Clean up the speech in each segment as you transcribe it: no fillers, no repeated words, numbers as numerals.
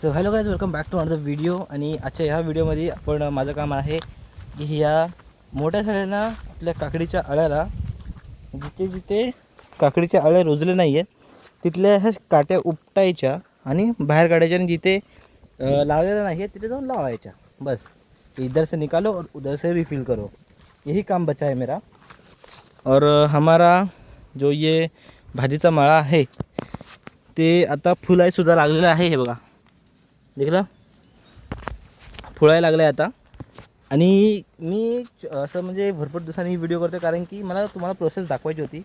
So hello guys, welcome back to another video. आणि आजच्या ह्या व्हिडिओमध्ये आपण माझं काम आहे की ह्या मोठ्या झाडांना आपल्या काकडीच्या अळ्याला जिथे जिथे काकडीच्या अळ्या रुजले नाही आहेत तिथल्या ह्या काट्या उपटायच्या आणि बाहेर काढायच्या आणि जिथे लावलेल्या नाही आहेत तिथे जाऊन लावायच्या. बस इधर से निकालो और उधर से रिफिल करो, यही काम बचा है मेरा. और हमारा जो ये भाजीचा मळा आहे ते आता फुलायसुद्धा लागलेलं आहे. हे बघा, दिसलं फुलायला लागलं आहे आता. आणि मी असं म्हणजे भरपूर दिवसांनी व्हिडिओ करतो कारण की मला तुम्हाला प्रोसेस दाखवायची होती.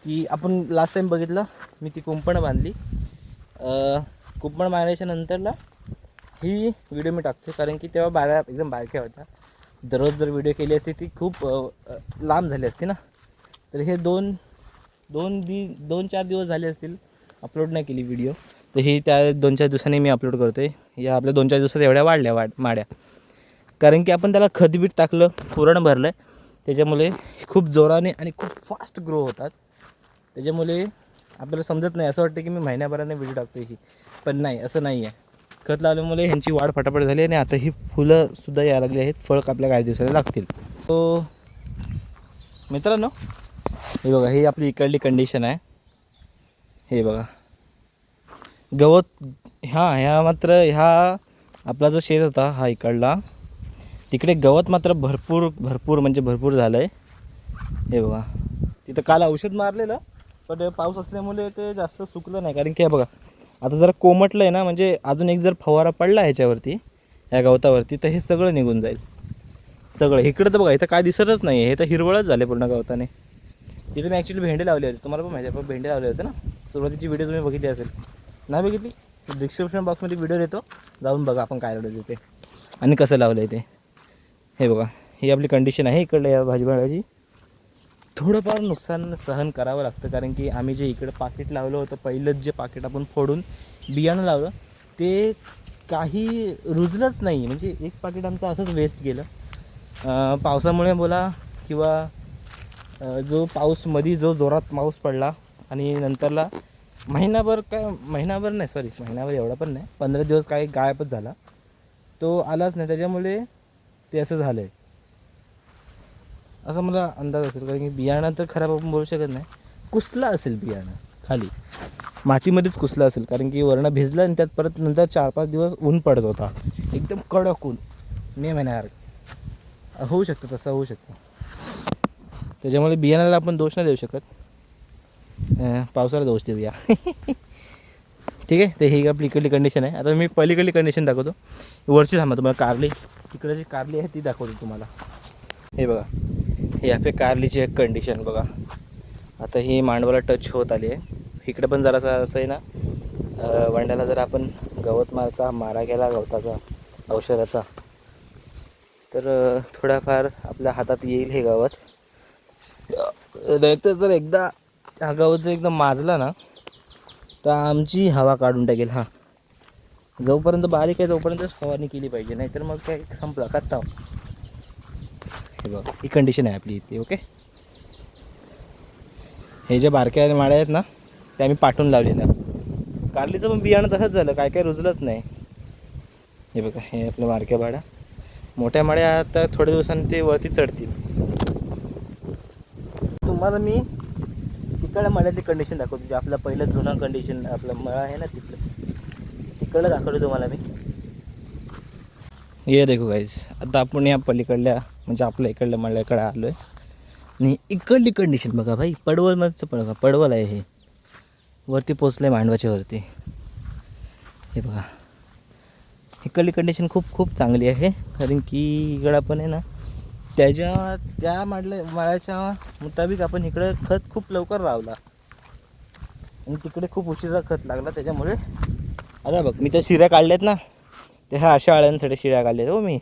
की आपण लास्ट टाईम बघितलं मी ती कुंपण बांधली. कुंपण बांधल्याच्या नंतरला ही व्हिडिओ मी टाकतो कारण की तेव्हा बाळ्या एकदम बारक्या होत्या. दररोज जर व्हिडिओ केली असती ती खूप लांब झाली असती ना. तर हे दोन चार दिवस झाले असतील अपलोड नाही केली व्हिडिओ. तर ही त्या 2-4 दिवसांनी मी अपलोड करतो आहे. या आपल्या 2-4 दिवसात एवढ्या वाढल्या माड्या कारण की आपण त्याला खतबीट टाकलं, पुरण भरलं आहे. त्याच्यामुळे खूप जोराने आणि खूप फास्ट ग्रो होतात. त्याच्यामुळे आपल्याला समजत नाही, असं वाटतं की मी महिन्याभराने व्हिडिओ टाकतो ही, पण नाही, असं नाही आहे. खत लावल्यामुळे ह्यांची वाढ फटाफट झाली आणि आता ही फुलंसुद्धा यायला लागली आहेत. फळ आपल्या काही दिवसाला लागतील. तो मित्रांनो, हे बघा, ही आपली इकडली कंडिशन आहे. हे बघा गवत, ह्या मात्र ह्या आपला जो शेत होता हा इकडला, तिकडे गवत मात्र भरपूर म्हणजे भरपूर झालं आहे. हे बघा, तिथं काल औषध मारलेलं पण पाऊस असल्यामुळे ते जास्त सुकलं नाही. कारण की हे बघा आता जरा कोमटलं आहे ना, म्हणजे अजून एक जर फवारा पडला ह्याच्यावरती, ह्या गवतावरती, तर हे सगळं निघून जाईल. सगळं इकडं तर बघा, इथं काय दिसतच नाही आहे. हे तर हिरवळच झाले पूर्ण गवताने. तिथे मी ॲक्च्युली भेंडे लावले होते, तुम्हाला पण माहिती आहे. पण भेंडे लावले होते ना, सुरुवातीची व्हिडिओ तुम्ही बघितली असेल. नाही बघितली डिस्क्रिप्शन बॉक्समध्ये व्हिडिओ देतो, जाऊन बघा आपण काय लावलं ते आणि कसं लावलं आहे ते. हे बघा, ही आपली कंडिशन आहे इकडल्या या भाजीपाल्याची. थोडंफार नुकसान सहन करावं लागतं कारण की आम्ही जे इकडं पाकीट लावलं होतं, पहिलंच जे पाकीट आपण फोडून बियाणं लावलं ते काही रुजलंच नाही. म्हणजे एक पाकीट आमचं असंच वेस्ट गेलं पावसामुळे बोला, किंवा जो पाऊस मध्ये जो जोरात पाऊस पडला आणि नंतरला महिनाभर एवढा पण नाही, 15 दिवस काही गायबच झाला, तो आलाच नाही. त्याच्यामुळे ते असं झालं आहे असं मला अंदाज असेल. कारण की बियाणं तर खराब आपण बोलू शकत नाही, कुसला असेल बियाणं, खाली मातीमध्येच कुसलं असेल. कारण की वरनं भिजलं आणि त्यात परत नंतर 4-5 दिवस ऊन पडत होता, एकदम कडक ऊन, मे महिन्यासारखं. होऊ शकतं, तसं होऊ शकतं. त्याच्यामुळे बियाणाला आपण दोष नाही देऊ शकत, पावसाला दोष देऊया. ठीक आहे. ते ही आपली इकडली कंडिशन आहे. आता मी पलीकडली कंडिशन दाखवतो. वरची थांबा, तुम्हाला कारली, तिकडे जी कारली आहे ती दाखवतो तुम्हाला. हे बघा, हे आपल्या कारलीची एक कंडिशन बघा. आता ही मांडवाला टच होत आली आहे. इकडे पण जरासा असं आहे ना, वांड्याला जर आपण गवत मारा केला गवताचा औषधाचा, तर थोडाफार आपल्या हातात येईल हे गवत. नाहीतर जर एकदा हा गवत जर एकदम माजला ना तर आमची हवा काढून टाकेल. हा जोपर्यंत बारीक आहे तोपर्यंतच फवारणी केली पाहिजे, नाहीतर मग काय संपला कत्ता. हे बघा, ही कंडिशन आहे आपली इथे. ओके, हे जे बारक्या माळ्या आहेत ना ते आम्ही पाठवून लावलेल्या. कारलीचं पण बियाणं तसंच झालं, काय रुजलंच नाही. हे बघा, हे आपल्या बारक्या माळ्या. मोठ्या माळ्या आता थोड्या दिवसांनी ते वरती चढतील. तुम्हाला मी तिकडल्या मळ्याची कंडिशन दाखवतो, जे आपलं पहिलं जुनं कंडिशन आपलं मळा आहे ना तिकडलं दाखवलं तुम्हाला मी. ये देखो गाईज, आता आपण या पलीकडल्या म्हणजे आपल्या इकडल्या मळ्याकडे आलो आहे. आणि इकडली कंडिशन बघा भाई, पडवल पडवल आहे. हे वरती पोचलं आहे मांडवाच्या वरती. हे बघा, इकडली कंडिशन खूप चांगली आहे. कारण की इकडं आपण आहे ना त्या माळ्याच्या मुताबिक आपण इकडे खत खूप लवकर लावला आणि तिकडे खूप उशिरा खत लागला. त्याच्यामुळे आता बघ, मी त्या शिऱ्या काढल्यात ना, ते ह्या अशा आळ्यांसाठी शिऱ्या काढल्यात हो मी.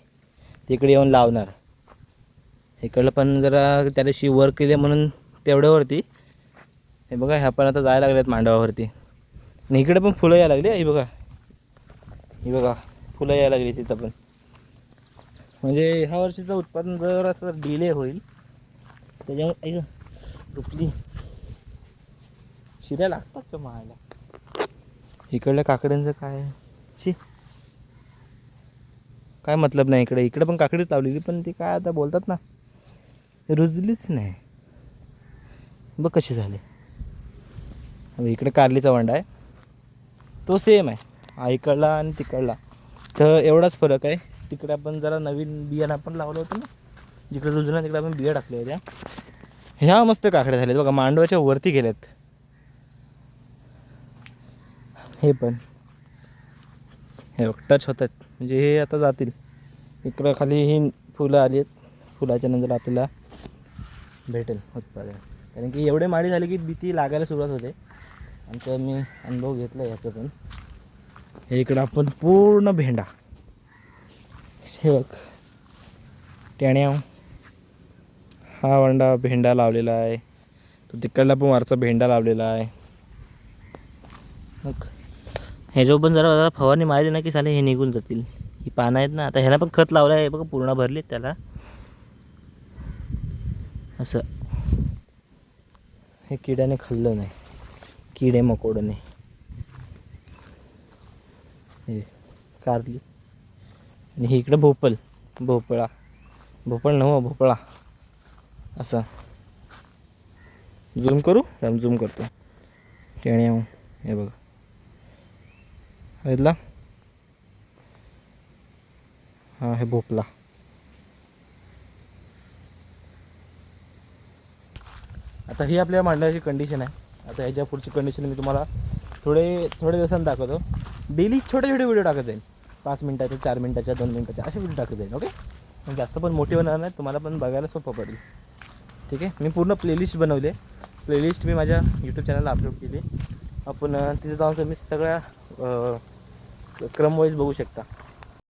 तिकडे येऊन लावणार. इकडलं पण जरा त्या दिवशी वर केले म्हणून तेवढ्यावरती. हे बघा, ह्या पण आता जायला लागल्यात मांडवावरती. आणि इकडे पण फुलं यायला लागली. ही बघा फुलं यायला लागली तिथं पण. म्हणजे ह्या वर्षीचं उत्पादन जर असं डिले होईल त्याच्यामुळे रुपली शिऱ्या लागतात का मायला. इकडल्या काकड्यांचं काय शी काय मतलब नाही. इकडे पण काकडीच लावलेली, पण ती काय आता बोलतात ना रुजलीच नाही. बघ कशी झाली. इकडे कारलीचा वांडा आहे, तो सेम आहे हा इकडला आणि तिकडला. तर एवढाच फरक आहे. तिकडे आपण जरा नवीन बियाणं आपण लावलं होतं ना, जिकडे रुजलं तिकडे आपण बिया टाकल्या होत्या. ह्या मस्त काकड्या झाल्यात बघा, मांडवाच्या वरती गेल्यात. हे पण हे टच होत आहेत, म्हणजे हे आता जातील. इकडं खाली ही फुलं आली आहेत, फुलाच्या नंतर आपल्याला भेटेल उत्पादन. कारण की एवढे माळी झाले की भीती लागायला सुरुवात होते. आमचा मी अनुभव घेतला ह्याचं पण. हे इकडं आपण पूर्ण भेंडा, हे बघ टेण्या, हा वांडा भेंडा लावलेला आहे. तो तिकडला पण वरचा भेंडा लावलेला आहे. मग ह्याच्यावर पण जरा जरा फवारणी मारली ना की साले हे निघून जातील. ही पानं आहेत ना, आता ह्याला पण खत लावलं आहे बघा, पूर्ण भरलीत त्याला असं. हे किड्याने खाल्लं नाही, किडे मकोडने. हे कारली आणि हे इकडं भोपळा भोपळा असं. झूम करू, झूम करतो. टेण्या हे बघा बघितला, हा हे भोपळा. आता ही आपल्या मांडवाची कंडिशन आहे. आता ह्याच्या पुढची कंडिशन मी तुम्हाला थोडे दिवसांनी दाखवतो. डेली छोटे व्हिडिओ टाकत जाईल, 5 मिनिटाच्या, 4 मिनिटाच्या, 2 मिनिटाच्या असे व्हिडिओ टाकत जाईल. ओके, मग जास्त पण मोठे होणार नाही, तुम्हाला पण बघायला सोपं पडेल. ठीक आहे. मी पूर्ण प्लेलिस्ट बनवली आहे. प्लेलिस्ट मी माझ्या यूट्यूब चॅनलला अपलोड केली. आपण तिथे जाऊन तुम्ही सगळ्या क्रमवाईज बघू शकता.